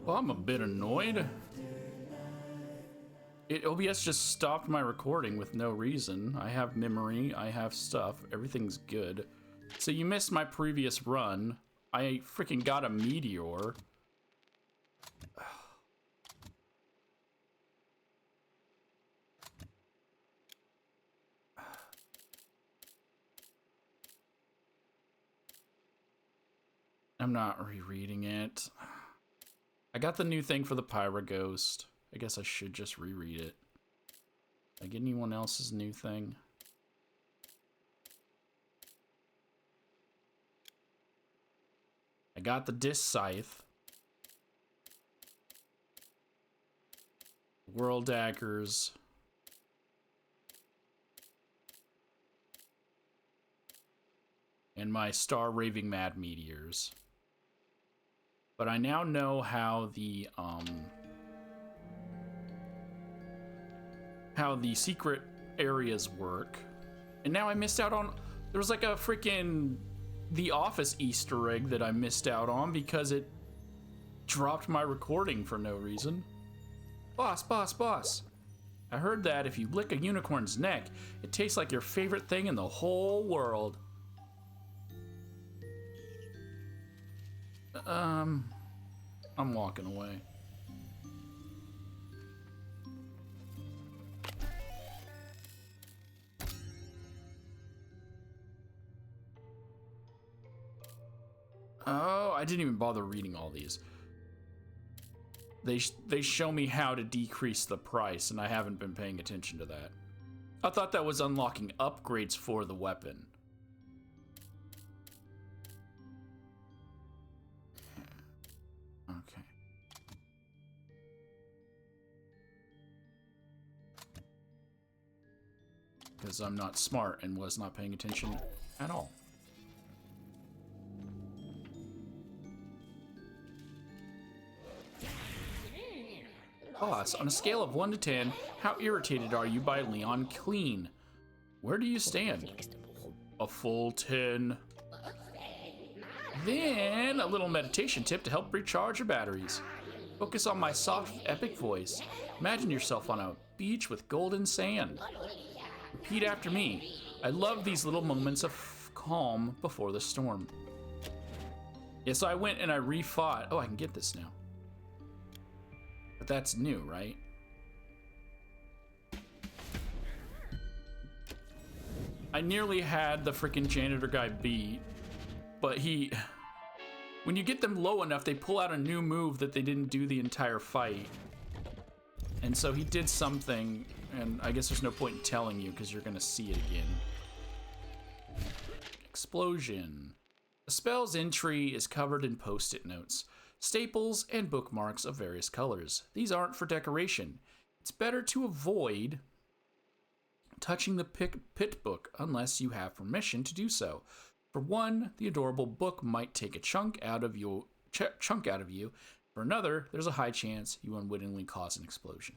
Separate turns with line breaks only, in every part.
Well, I'm a bit annoyed. OBS just stopped my recording with no reason. I have memory, I have stuff, everything's good. So you missed my previous run. I freaking got a meteor. I'm not rereading it. I got the new thing for the Pyra Ghost. I guess I should just reread it. Did I get anyone else's new thing? I got the Disc Scythe. World Daggers. And my Star Raving Mad Meteors. But I now know how the secret areas work. And now I missed out on... There was like a freaking The Office Easter egg that I missed out on because it dropped my recording for no reason. Boss, boss, boss. I heard that if you lick a unicorn's neck, it tastes like your favorite thing in the whole world. I'm walking away. Oh, I didn't even bother reading all these. They show me how to decrease the price, and I haven't been paying attention to that. I thought that was unlocking upgrades for the weapon. Okay. Because I'm not smart and was not paying attention at all. Boss, on a scale of 1 to 10, how irritated are you by Leon Clean? Where do you stand? A full 10. Then, a little meditation tip to help recharge your batteries. Focus on my soft, epic voice. Imagine yourself on a beach with golden sand. Repeat after me. I love these little moments of calm before the storm. Yeah, so I went and I refought. Oh, I can get this now. But that's new, right? I nearly had the freaking janitor guy beat, but when you get them low enough, they pull out a new move that they didn't do the entire fight. And so he did something, and I guess there's no point in telling you because you're gonna see it again. Explosion. The spell's entry is covered in post-it notes, staples, and bookmarks of various colors. These aren't for decoration. It's better to avoid touching the pit book unless you have permission to do so. For one, the adorable book might take a chunk out of you. For another, there's a high chance you unwittingly cause an explosion.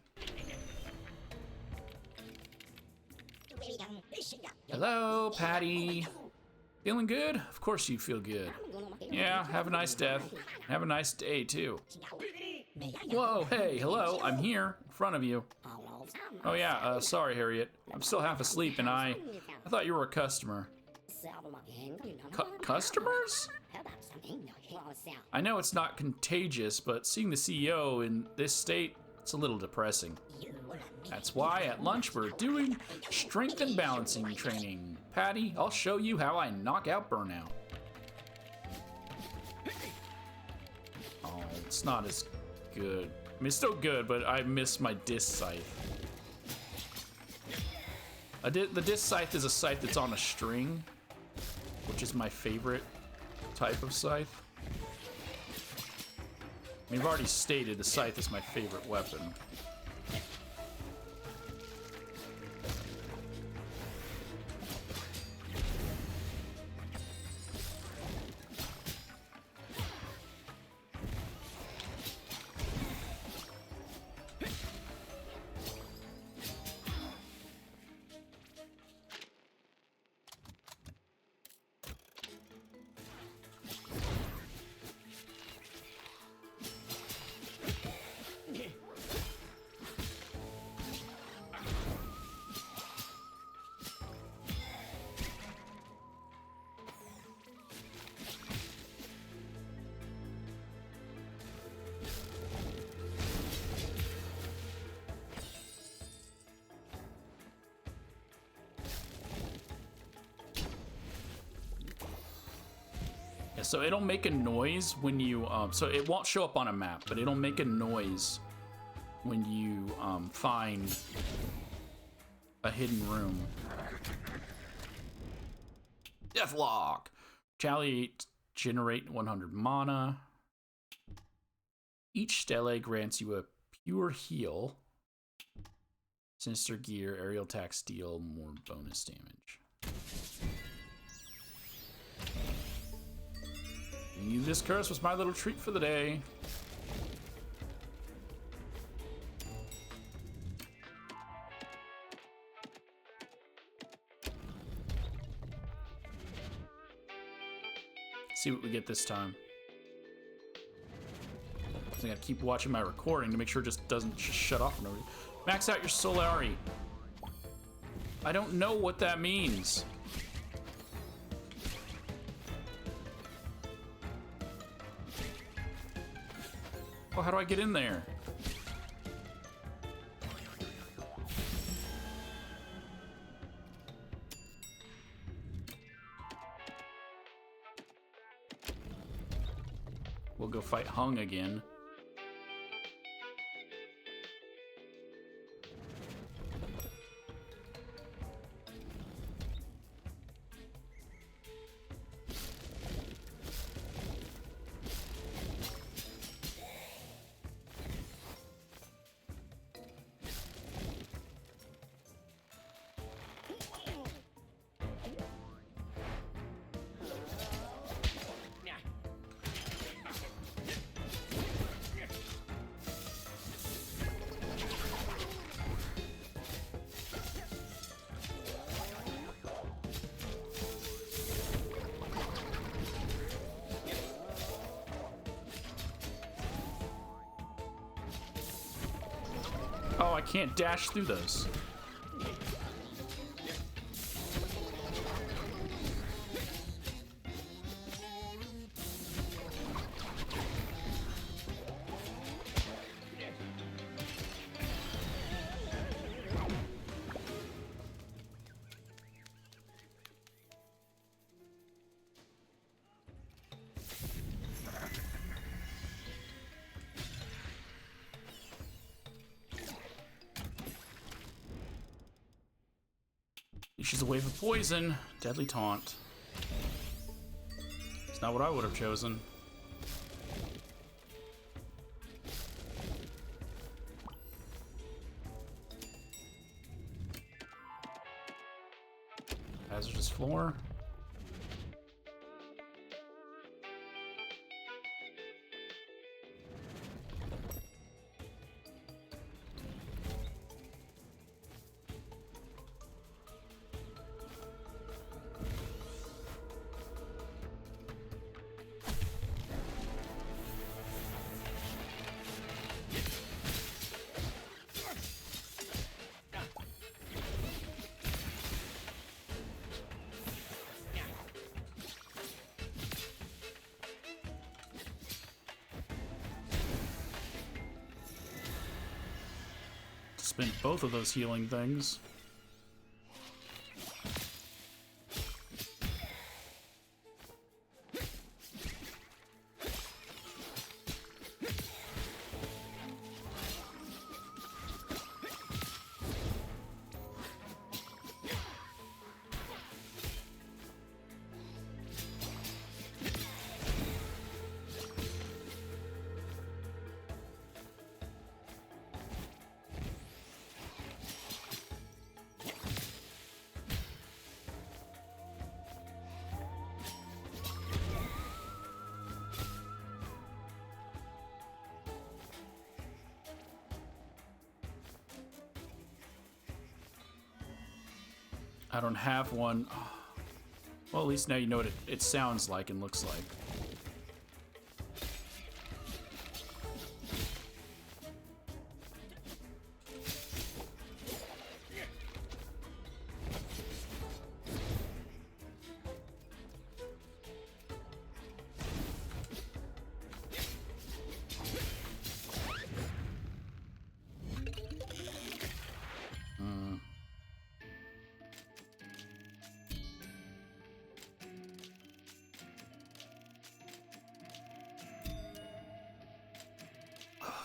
Hello, Patty. Feeling good? Of course you feel good. Yeah, have a nice death. Have a nice day, too. Whoa, hey, hello, I'm here, in front of you. Oh yeah, sorry, Harriet. I'm still half asleep, and I thought you were a customer. Customers? I know it's not contagious, but seeing the CEO in this state, it's a little depressing. That's why at lunch we're doing strength and balancing training. Patty, I'll show you how I knock out burnout. Oh, it's not as good. I mean, it's still good, but I miss my Disc Scythe. The Disc Scythe is a scythe that's on a string, which is my favorite type of scythe. I mean, I've already stated the scythe is my favorite weapon. So it'll make a noise when you, so it won't show up on a map, but it'll make a noise when you find a hidden room. Deathlock! Retaliate, generate 100 mana. Each stele grants you a pure heal. Sinister gear, aerial attack, steal, more bonus damage. You, this curse was my little treat for the day. See what we get this time. I gotta keep watching my recording to make sure it just doesn't just shut off. Max out your Solari. I don't know what that means. Oh, how do I get in there? We'll go fight Hung again. Oh, I can't dash through those. She's a wave of poison. Deadly taunt. It's not what I would have chosen. Hazardous floor. Spent both of those healing things. I don't have one. Well, at least now you know what it sounds like and looks like.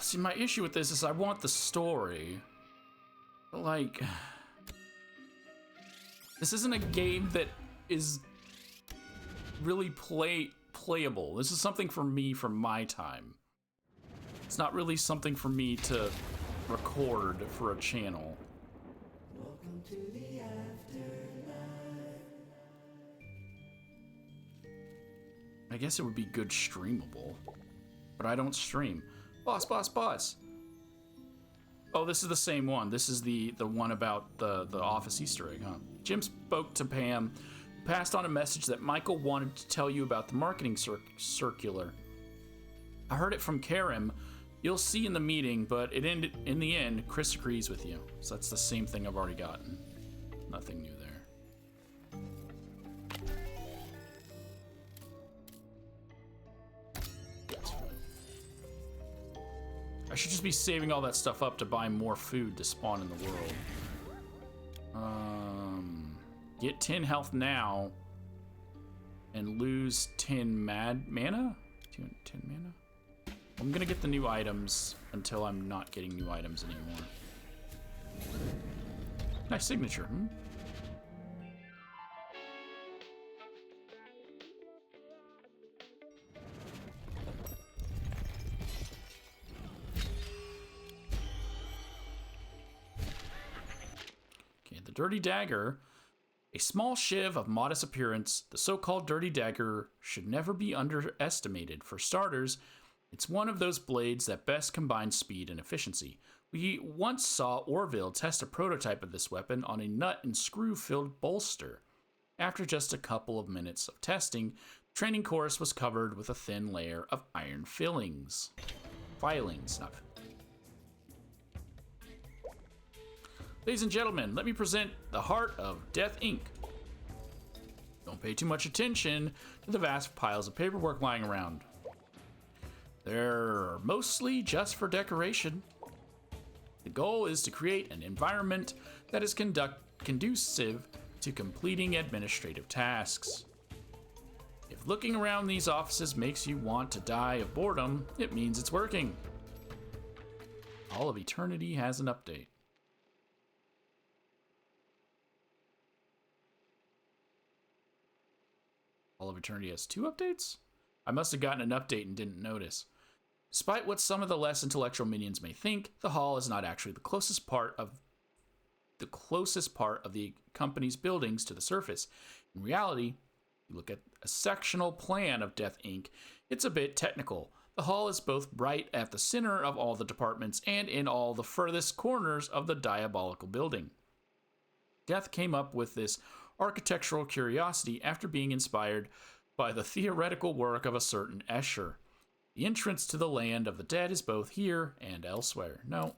See, my issue with this is I want the story. But, like, this isn't a game that is really playable. This is something for me from my time. It's not really something for me to record for a channel.
Welcome to the afterlife.
I guess it would be good streamable, but I don't stream. Boss, boss, boss. Oh, this is the same one. This is the one about the office Easter egg, huh? Jim spoke to Pam, passed on a message that Michael wanted to tell you about the marketing circular. I heard it from Karim. You'll see in the meeting, but in the end, Chris agrees with you. So that's the same thing I've already gotten. Nothing new there. I should just be saving all that stuff up to buy more food to spawn in the world. Get 10 health now and lose 10 mana? 10 mana? I'm gonna get the new items until I'm not getting new items anymore. Nice signature, hmm? Okay, the Dirty Dagger. A small shiv of modest appearance, the so-called Dirty Dagger should never be underestimated. For starters, it's one of those blades that best combines speed and efficiency. We once saw Orville test a prototype of this weapon on a nut and screw-filled bolster. After just a couple of minutes of testing, the training course was covered with a thin layer of iron filings. Filings, not. Ladies and gentlemen, let me present the heart of Death Inc. Don't pay too much attention to the vast piles of paperwork lying around. They're mostly just for decoration. The goal is to create an environment that is conducive to completing administrative tasks. If looking around these offices makes you want to die of boredom, it means it's working. All of Eternity has an update. All of Eternity has 2 updates? I must have gotten an update and didn't notice. Despite what some of the less intellectual minions may think, the hall is not actually the closest part of the company's buildings to the surface. In reality, you look at a sectional plan of Death Inc., it's a bit technical. The hall is both right at the center of all the departments and in all the furthest corners of the diabolical building. Death came up with this architectural curiosity after being inspired by the theoretical work of a certain Escher. The entrance to the land of the dead is both here and elsewhere. No.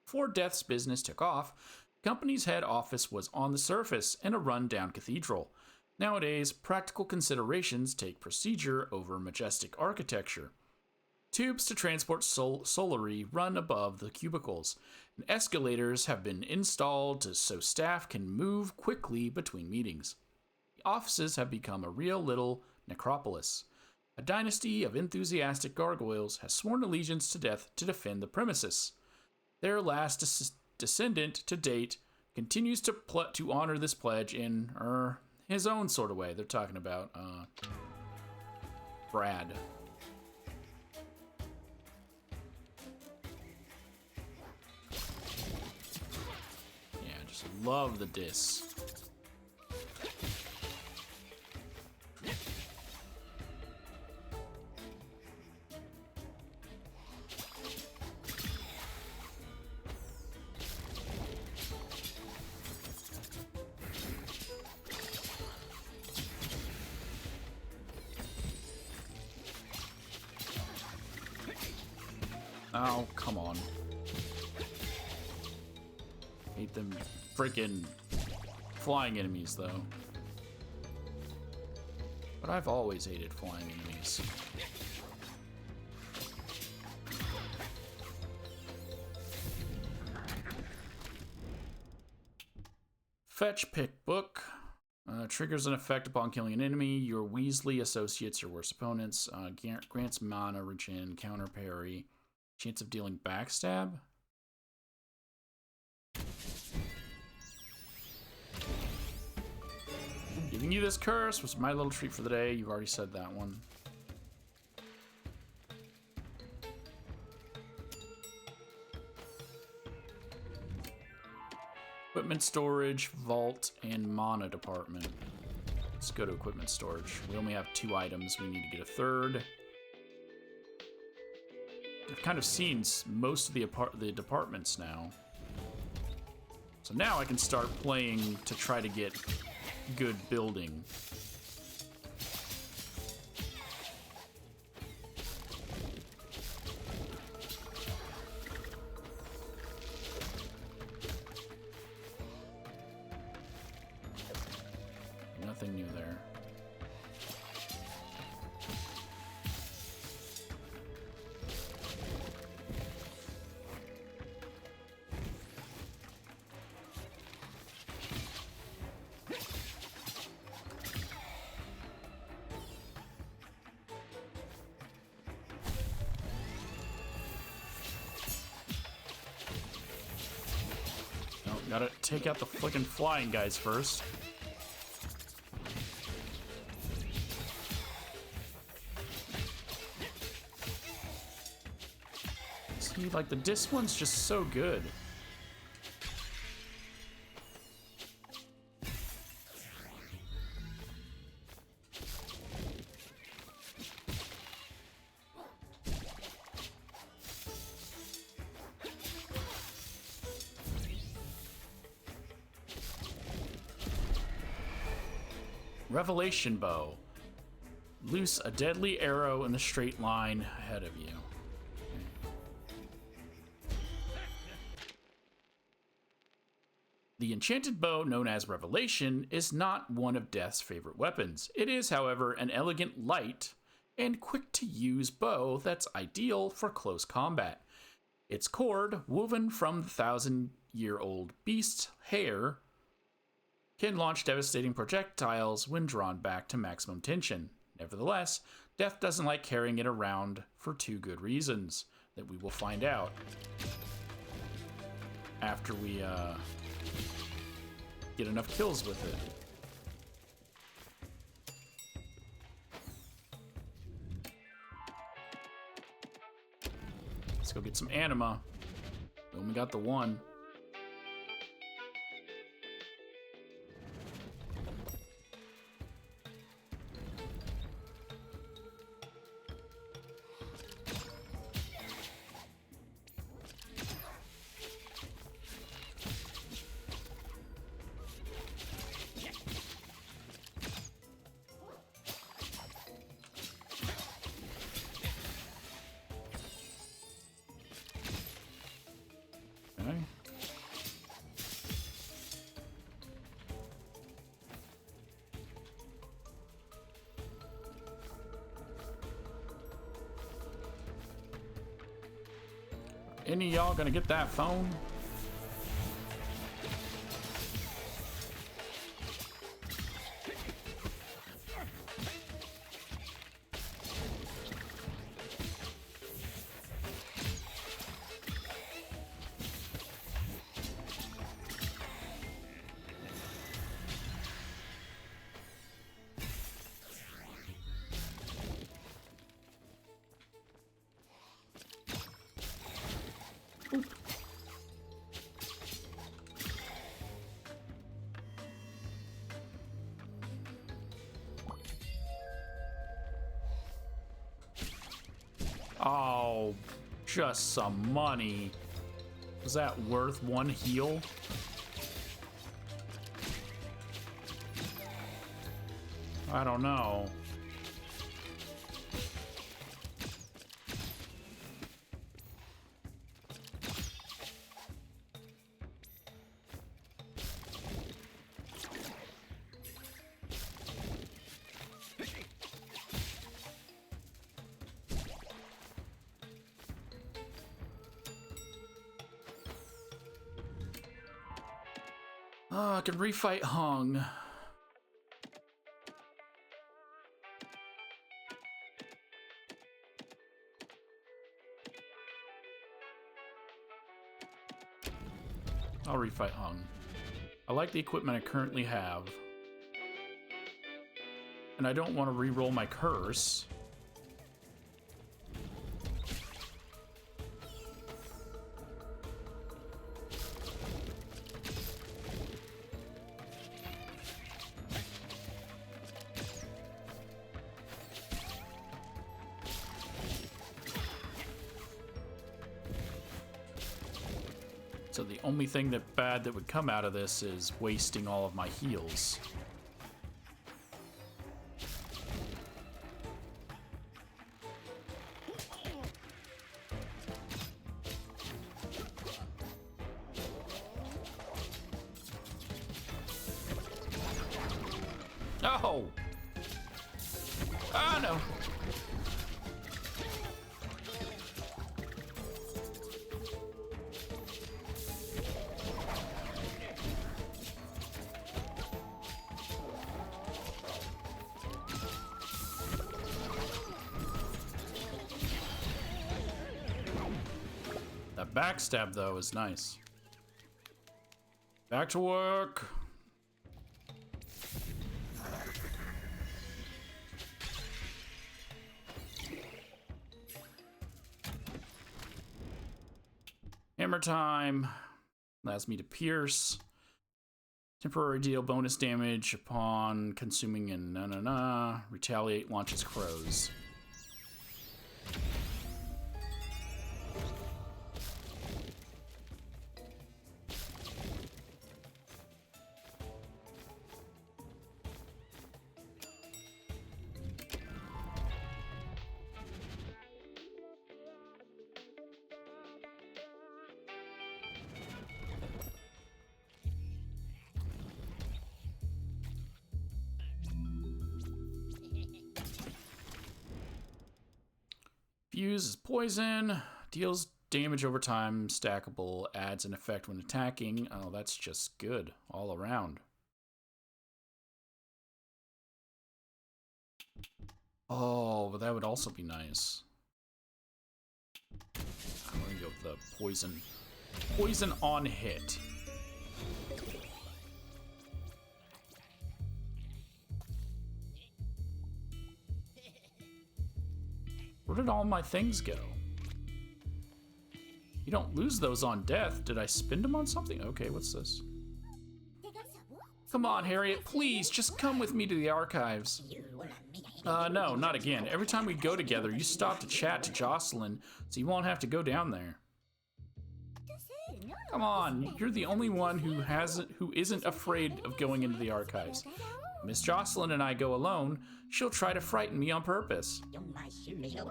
Before Death's business took off, the company's head office was on the surface in a run-down cathedral. Nowadays, practical considerations take procedure over majestic architecture. Tubes to transport solarity run above the cubicles, and escalators have been installed so staff can move quickly between meetings. The offices have become a real little necropolis. A dynasty of enthusiastic gargoyles has sworn allegiance to Death to defend the premises. Their last descendant to date continues to honor this pledge in his own sort of way. They're talking about Brad. Yeah, just love the diss. Oh, come on. Hate them freaking flying enemies, though. But I've always hated flying enemies. Fetch pick book. Triggers an effect upon killing an enemy. Your Weasley associates your worst opponents. Grants mana regen, counter parry. Chance of dealing backstab. Giving you this curse was my little treat for the day. You've already said that one. Equipment storage, vault, and mana department. Let's go to equipment storage. We only have 2 items. We need to get a third. I've kind of seen most of the departments now. So now I can start playing to try to get good building. Nothing new there. No, gotta take out the flicking flying guys first. See, like, the disc one's just so good. Revelation bow. Loose a deadly arrow in the straight line ahead of you. The enchanted bow, known as Revelation, is not one of Death's favorite weapons. It is, however, an elegant, light, and quick-to-use bow that's ideal for close combat. Its cord, woven from the 1,000-year-old beast's hair, can launch devastating projectiles when drawn back to maximum tension. Nevertheless, Death doesn't like carrying it around for 2 good reasons that we will find out after we get enough kills with it. Let's go get some anima. We only got the 1. Okay. Any of y'all gonna get that phone? Oh, just some money. Was that worth 1 heal? I don't know. I can refight Hung. I'll refight Hung. I like the equipment I currently have. And I don't want to re-roll my curse. So the only thing bad that would come out of this is wasting all of my heals. Oh! Ah, no! That backstab, though, is nice. Back to work! Hammer time. Allows me to pierce. Temporary deal bonus damage upon consuming and retaliate launches crows. Fuse is poison, deals damage over time, stackable, adds an effect when attacking. Oh, that's just good all around. Oh, but that would also be nice. I'm gonna go with the poison. Poison on hit. Where did all my things go? You don't lose those on death. Did I spend them on something? Okay, what's this? Come on, Harriet, please, just come with me to the archives. No, not again. Every time we go together, you stop to chat to Jocelyn, so you won't have to go down there. Come on, you're the only one who isn't afraid of going into the archives. Miss Jocelyn and I go alone, she'll try to frighten me on purpose.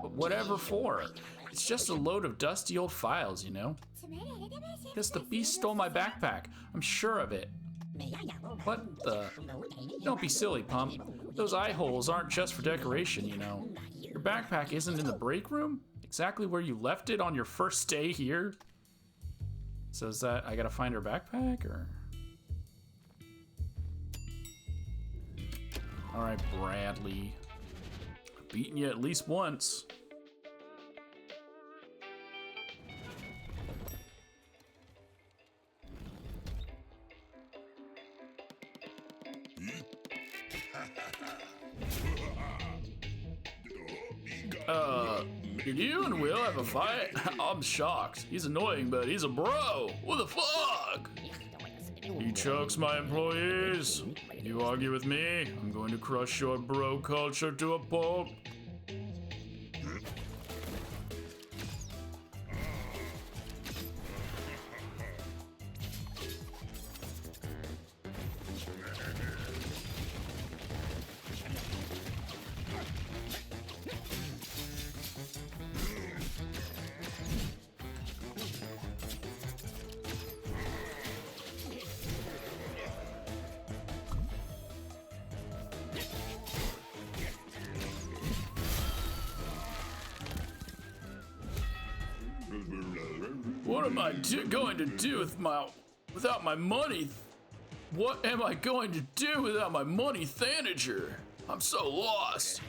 But whatever for. It's just a load of dusty old files, you know? Because the beast stole my backpack. I'm sure of it. What the? Don't be silly, Pump. Those eye holes aren't just for decoration, you know. Your backpack isn't in the break room? Exactly where you left it on your first day here? So is that I gotta find her backpack, or? Alright, Bradley. I've beaten you at least once. Did you and Will have a fight? I'm shocked. He's annoying, but he's a bro. What the fuck? He chokes my employees. You argue with me, I'm going to crush your bro culture to a pulp. What am I going to do without my money? What am I going to do without my money, Thanager? I'm so lost.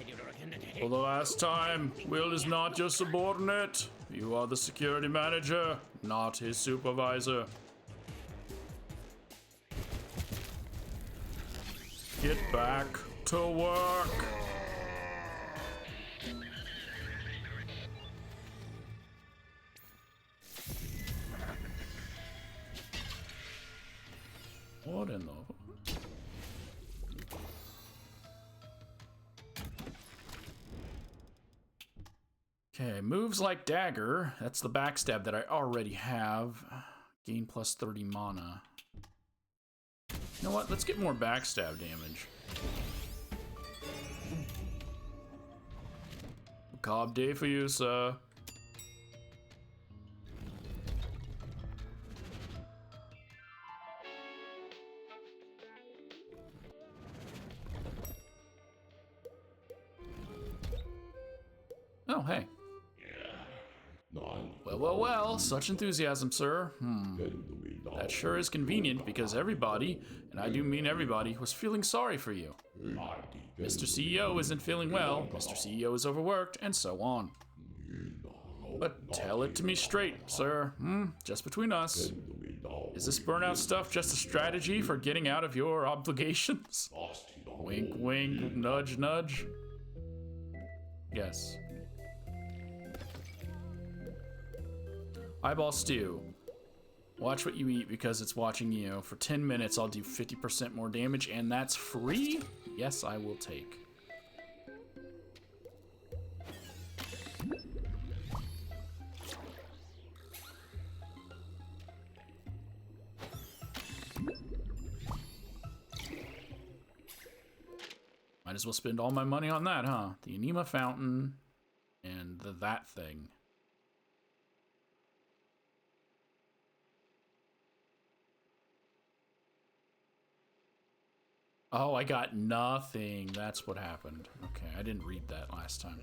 For the last time, Will is not your subordinate. You are the security manager, not his supervisor. Get back to work. What in the... Okay, moves like dagger. That's the backstab that I already have. Gain plus 30 mana. You know what? Let's get more backstab damage. Cobb day for you, sir. Oh, hey. Well, such enthusiasm, sir. That sure is convenient because everybody, and I do mean everybody, was feeling sorry for you. Mr. CEO isn't feeling well, Mr. CEO is overworked, and so on. But tell it to me straight, sir. Just between us. Is this burnout stuff just a strategy for getting out of your obligations? Wink, wink, nudge, nudge. Yes. Eyeball stew. Watch what you eat because it's watching you. For 10 minutes, I'll do 50% more damage, and that's free? Yes, I will take. Might as well spend all my money on that, huh? The Anima Fountain and that thing. Oh, I got nothing. That's what happened. Okay, I didn't read that last time.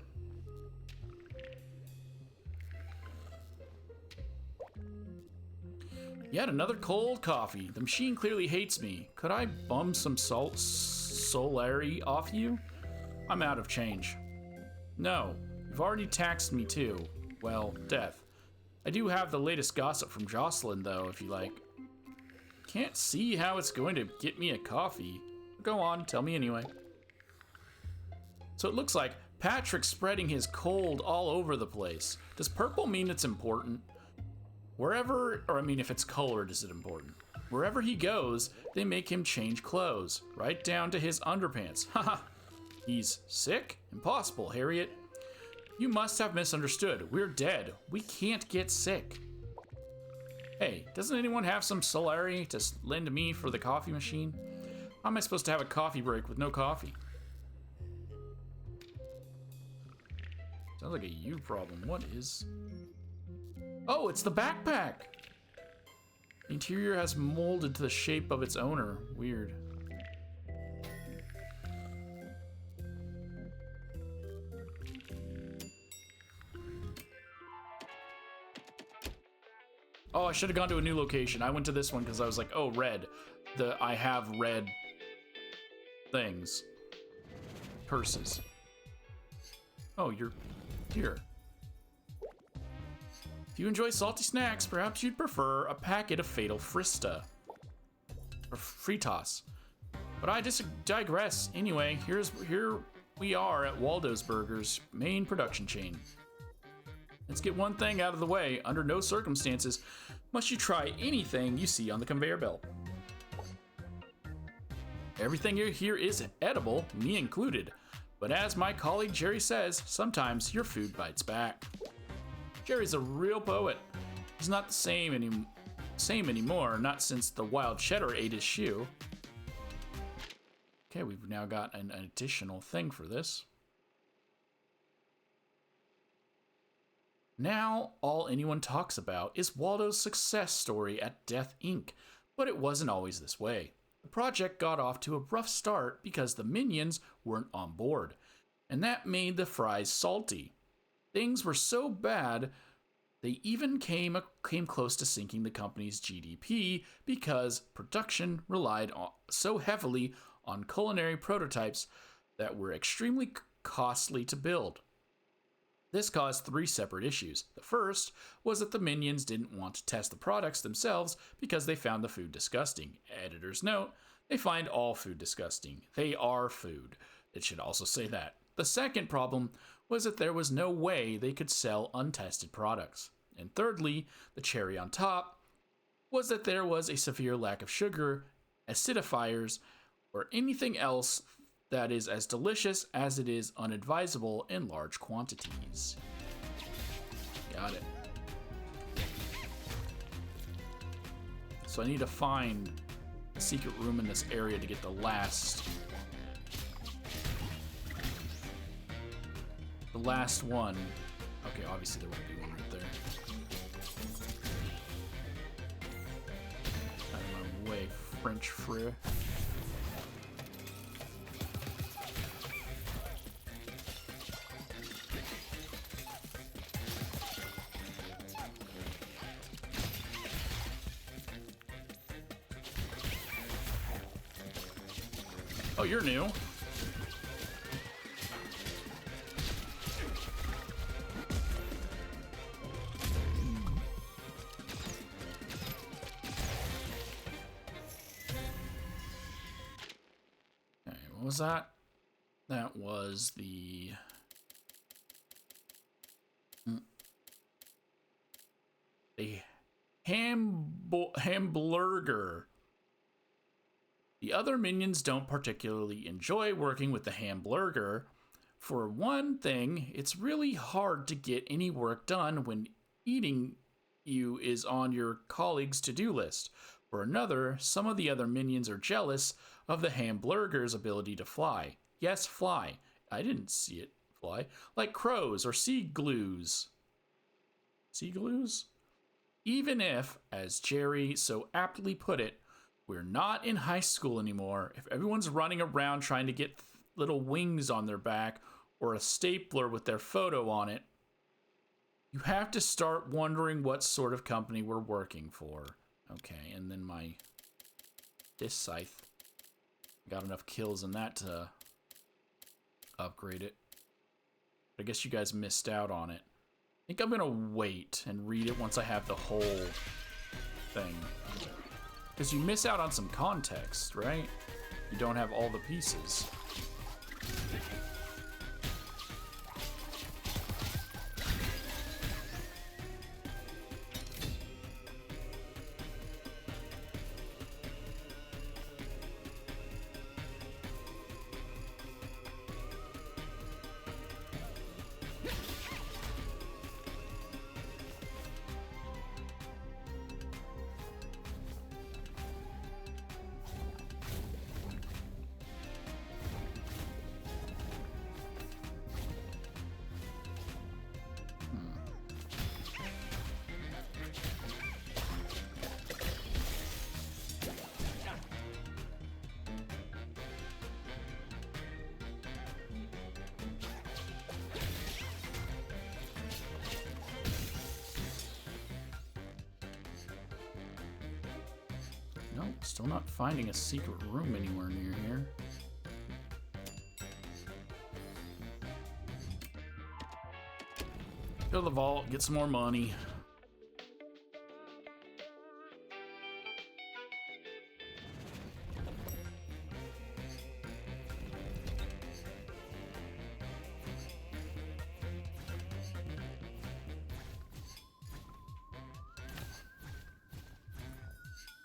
Yet another cold coffee. The machine clearly hates me. Could I bum some solari off you? I'm out of change. No, you've already taxed me too. Well, death. I do have the latest gossip from Jocelyn though, if you like. Can't see how it's going to get me a coffee. Go on, tell me anyway. So it looks like Patrick's spreading his cold all over the place. Does purple mean it's important? Wherever, or I mean if it's colored, is it important? Wherever he goes, they make him change clothes, right down to his underpants. Haha. He's sick? Impossible, Harriet. You must have misunderstood. We're dead. We can't get sick. Hey, doesn't anyone have some solari to lend to me for the coffee machine? How am I supposed to have a coffee break with no coffee? Sounds like a you problem. What is... Oh, it's the backpack! The interior has molded to the shape of its owner. Weird. Oh, I should have gone to a new location. I went to this one because I was like, oh, red. I have red things. Purses. Oh, you're here. If you enjoy salty snacks, perhaps you'd prefer a packet of Fatal Frista. Or Fritas. But I digress. Anyway, here we are at Waldo's Burgers' main production chain. Let's get one thing out of the way. Under no circumstances must you try anything you see on the conveyor belt. Everything here is edible, me included. But as my colleague Jerry says, sometimes your food bites back. Jerry's a real poet. He's not the same anymore, not since the wild cheddar ate his shoe. Okay, we've now got an additional thing for this. Now, all anyone talks about is Waldo's success story at Death Inc., but it wasn't always this way. The project got off to a rough start because the minions weren't on board, and that made the fries salty. Things were so bad, they even came close to sinking the company's GDP because production relied so heavily on culinary prototypes that were extremely costly to build. This caused 3 separate issues. The first was that the minions didn't want to test the products themselves because they found the food disgusting. Editor's note, They find all food disgusting. They are food. It should also say that. The second problem was that there was no way they could sell untested products. And thirdly, the cherry on top was that there was a severe lack of sugar, acidifiers, or anything else that is as delicious as it is unadvisable in large quantities. Got it. So I need to find a secret room in this area to get the last one. Okay, obviously there won't be one right there. Out of my way, French fry. Oh, you're new. Okay, what was that? That was the... a hamburger. The other minions don't particularly enjoy working with the hamburger. For one thing, it's really hard to get any work done when eating you is on your colleagues' to-do list. For another, some of the other minions are jealous of the hamburger's ability to fly. Yes, fly. I didn't see it fly. Like crows or sea glues. Sea glues? Even if, as Jerry so aptly put it, we're not in high school anymore, if everyone's running around trying to get little wings on their back or a stapler with their photo on it, you have to start wondering what sort of company we're working for. Okay, and then this scythe. Got enough kills in that to upgrade it. I guess you guys missed out on it. I think I'm gonna wait and read it once I have the whole thing. Because you miss out on some context, right? You don't have all the pieces. Nope, still not finding a secret room anywhere near here. Go to the vault, get some more money.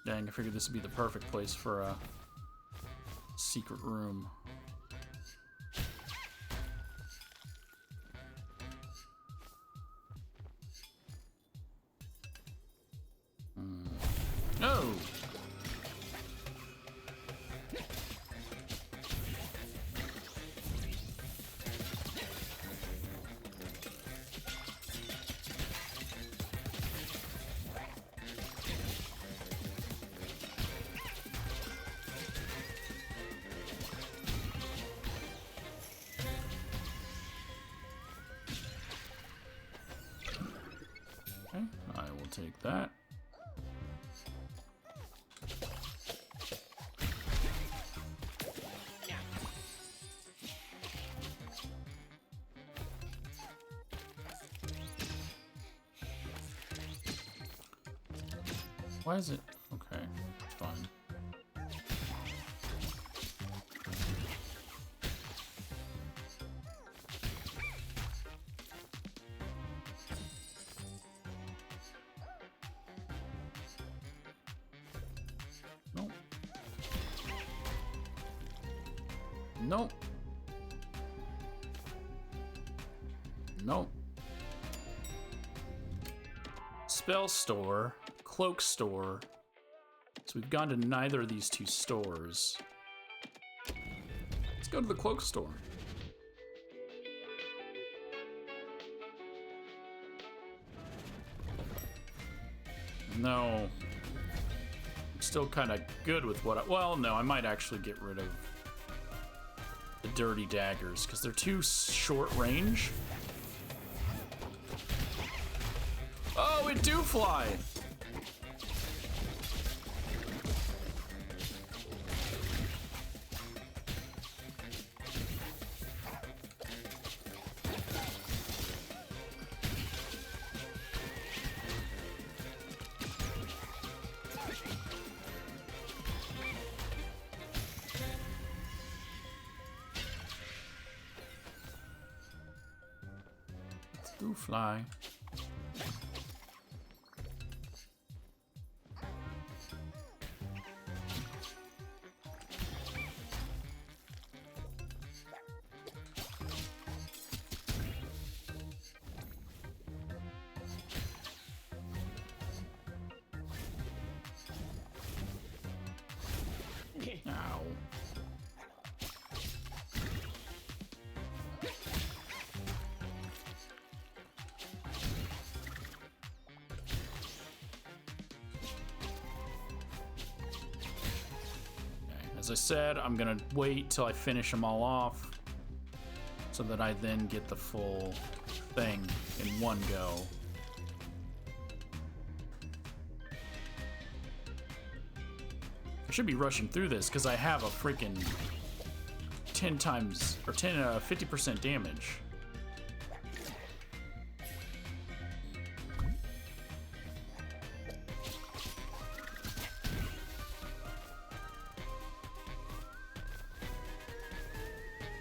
Dang, I figured this would be the perfect place for a secret room. Oh! Okay, I will take that. Why is it? Okay, fine. Nope. Nope. Spell store, cloak store. So we've gone to neither of these two stores. Let's go to the cloak store. No. I'm still kind of good with what I... Well, no, I might actually get rid of the dirty daggers because they're too short range. Oh, it do fly! Do fly. Ow. As I said, I'm gonna wait till I finish them all off so that I then get the full thing in one go. I should be rushing through this because I have a freaking 50% damage.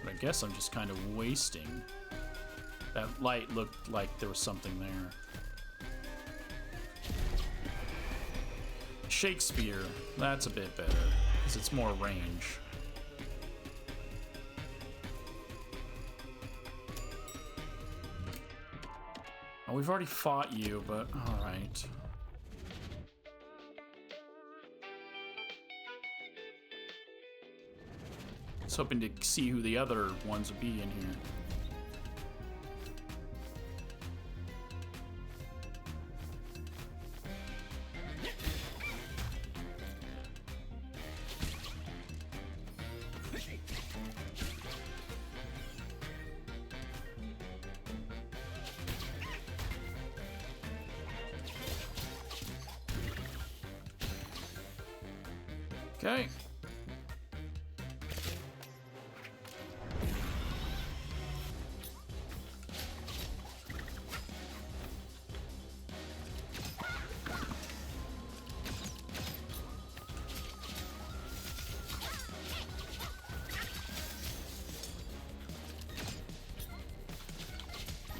But I guess I'm just kind of wasting. That light looked like there was something there. Shakespeare, that's a bit better, because it's more range. Oh, we've already fought you, but alright. I was hoping to see who the other ones would be in here. Okay.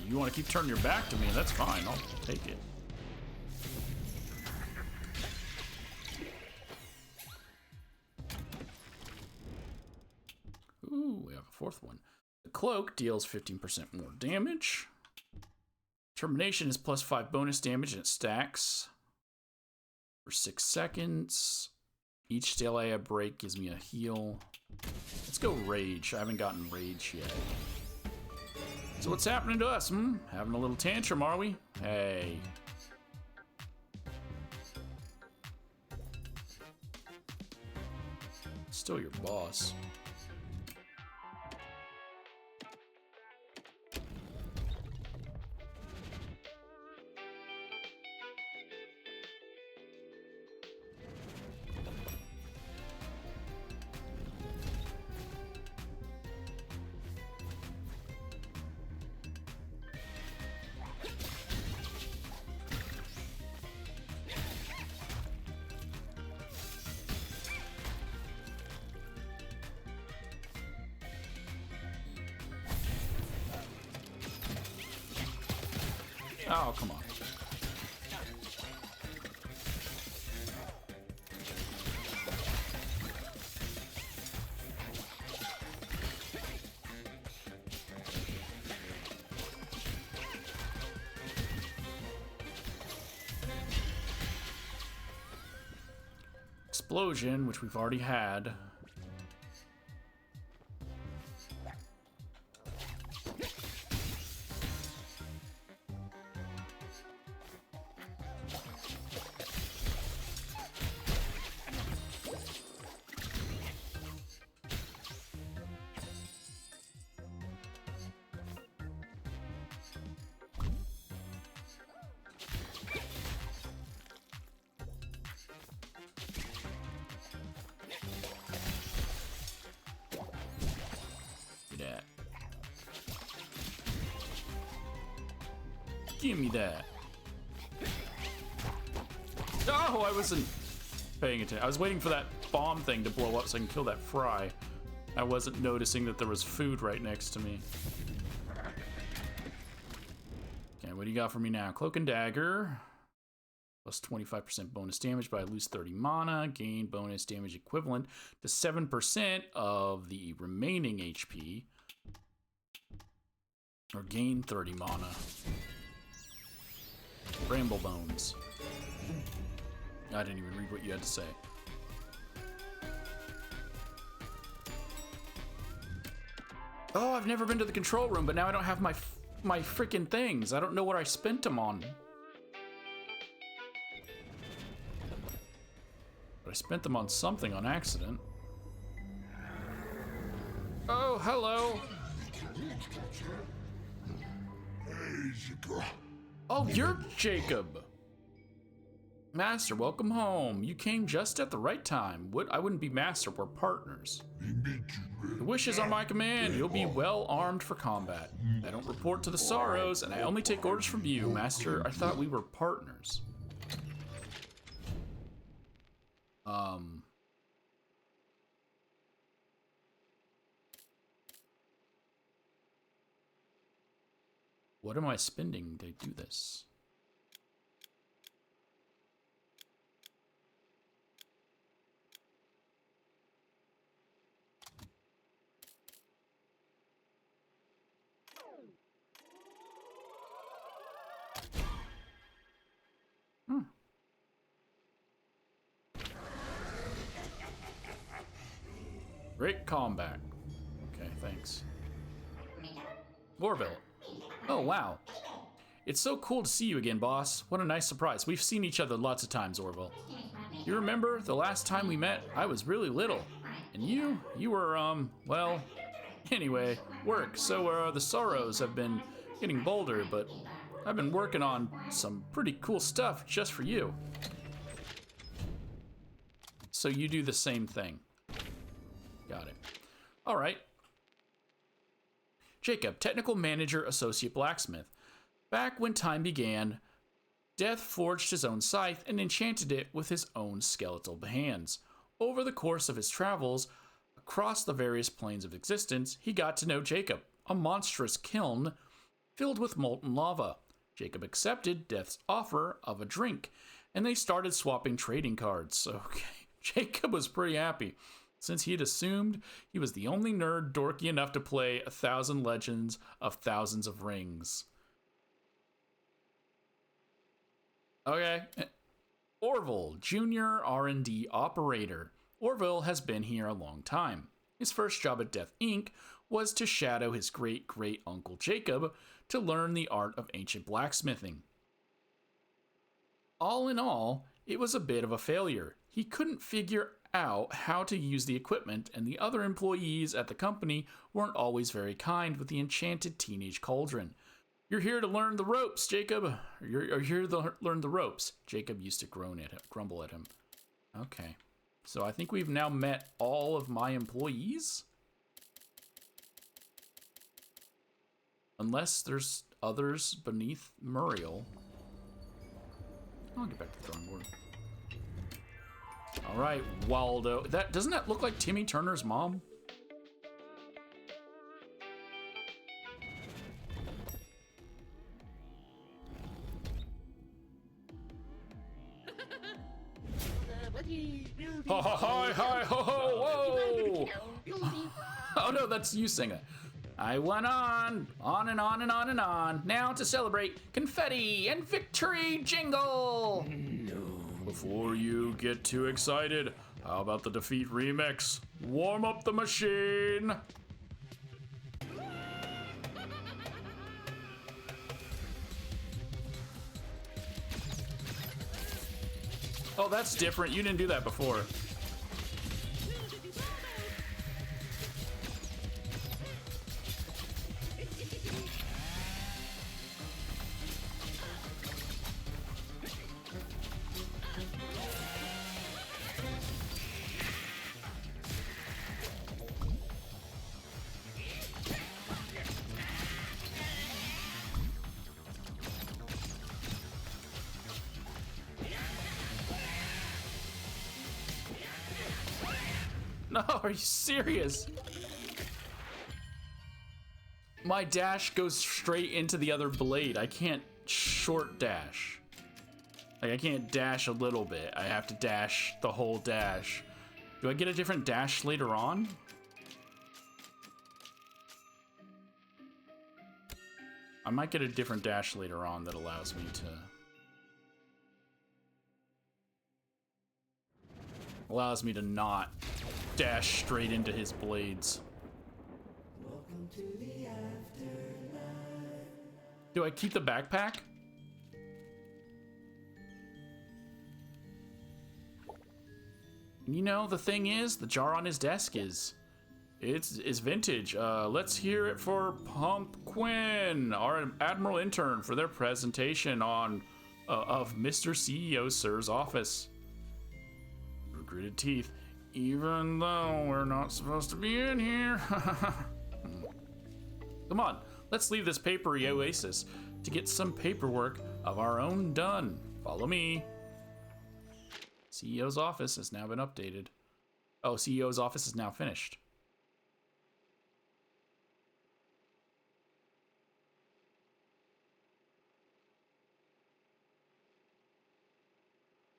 You want to keep turning your back to me, that's fine. I'll take it. Ooh, we have a fourth one. The cloak deals 15% more damage. Termination is plus 5 bonus damage and it stacks for 6 seconds. Each Stalea break gives me a heal. Let's go Rage. I haven't gotten Rage yet. So what's happening to us? Having a little tantrum, are we? Hey. Still your boss. Oh, come on. explosion, which we've already had. Give me that. Oh, I wasn't paying attention. I was waiting for that bomb thing to blow up so I can kill that fry. I wasn't noticing that there was food right next to me. Okay, what do you got for me now? Cloak and Dagger. Plus 25% bonus damage, but I lose 30 mana. Gain bonus damage equivalent to 7% of the remaining HP. Or gain 30 mana. Bramble Bones. I didn't even read what you had to say. Oh, I've never been to the control room, but now I don't have my freaking things. I don't know what I spent them on. But I spent them on something on accident. Oh, hello. Oh, you're Jacob. Master, welcome home. You came just at the right time. I wouldn't be master, we're partners. The wishes are my command. You'll be well armed for combat. I don't report to the Sorrows, and I only take orders from you. Master, I thought we were partners. What am I spending to do this? Great combat. Okay, thanks. Orville. Oh, wow. It's so cool to see you again, boss. What a nice surprise. We've seen each other lots of times, Orville. You remember the last time we met? I was really little. And you were, well, anyway, work. So, the Sorrows have been getting bolder, but I've been working on some pretty cool stuff just for you. So you do the same thing. Got it. All right. Jacob, Technical Manager, Associate Blacksmith. Back when time began, Death forged his own scythe and enchanted it with his own skeletal hands. Over the course of his travels across the various planes of existence, he got to know Jacob, a monstrous kiln filled with molten lava. Jacob accepted Death's offer of a drink, and they started swapping trading cards. Okay, Jacob was pretty happy, since he had assumed he was the only nerd dorky enough to play 1,000 Legends of Thousands of Rings. Okay. Orville, Junior R&D Operator. Orville has been here a long time. His first job at Death Inc. was to shadow his great-great-uncle Jacob to learn the art of ancient blacksmithing. All in all, it was a bit of a failure. He couldn't figure out how to use the equipment, and the other employees at the company weren't always very kind with the enchanted teenage cauldron. You're here to learn the ropes, Jacob. You're here to learn the ropes. Jacob used to grumble at him. Okay. So I think we've now met all of my employees. Unless there's others beneath Muriel. I'll get back to the drawing board. All right, Waldo. Doesn't that look like Timmy Turner's mom? Ho ho hi hi ho ho whoa! Oh no, that's you singing. I went on and on and on and on. Now to celebrate, confetti and victory jingle. No. Before you get too excited, How about the Defeat remix? Warm up the machine! Oh, that's different. You didn't do that before. No, are you serious? My dash goes straight into the other blade. I can't short dash. Like, I can't dash a little bit. I have to dash the whole dash. Do I get a different dash later on? I might get a different dash later on that allows me to... allows me to not dash straight into his blades.
Welcome to the afterlife.
Do I keep the backpack? You know, the thing is, the jar on his desk is vintage. Let's hear it for Pump Quinn, our Admiral intern, for their presentation on of Mr. CEO Sir's office. Gritted teeth. Even though we're not supposed to be in here. Come on, let's leave this papery oasis to get some paperwork of our own done. Follow me. CEO's office has now been updated. Oh, CEO's office is now finished.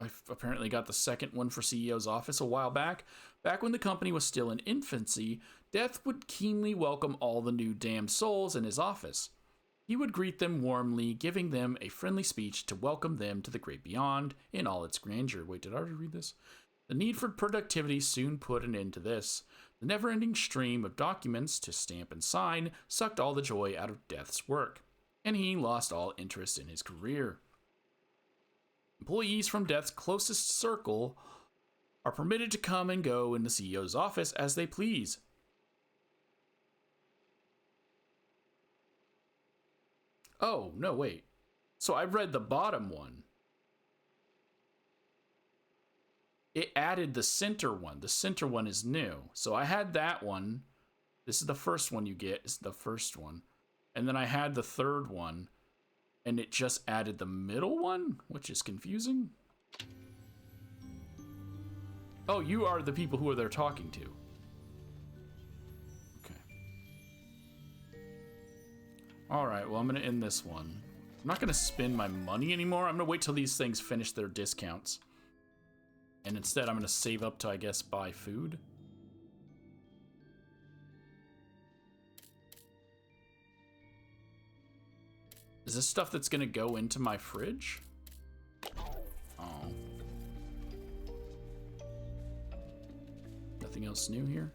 I apparently got the second one for CEO's office a while back. Back when the company was still in infancy, Death would keenly welcome all the new damn souls in his office. He would greet them warmly, giving them a friendly speech to welcome them to the great beyond in all its grandeur. Wait, did I already read this? The need for productivity soon put an end to this. The never-ending stream of documents to stamp and sign sucked all the joy out of Death's work, and he lost all interest in his career. Employees from Death's closest circle are permitted to come and go in the CEO's office as they please. Oh, no, wait. So I read the bottom one. It added the center one. The center one is new. So I had that one. This is the first one you get. It's the first one. And then I had the third one. And it just added the middle one, which is confusing. Oh, you are the people who they're talking to. Okay. All right, well, I'm going to end this one. I'm not going to spend my money anymore. I'm going to wait till these things finish their discounts. And instead, I'm going to save up to, I guess, buy food. Is this stuff that's gonna go into my fridge? Oh. Nothing else new here?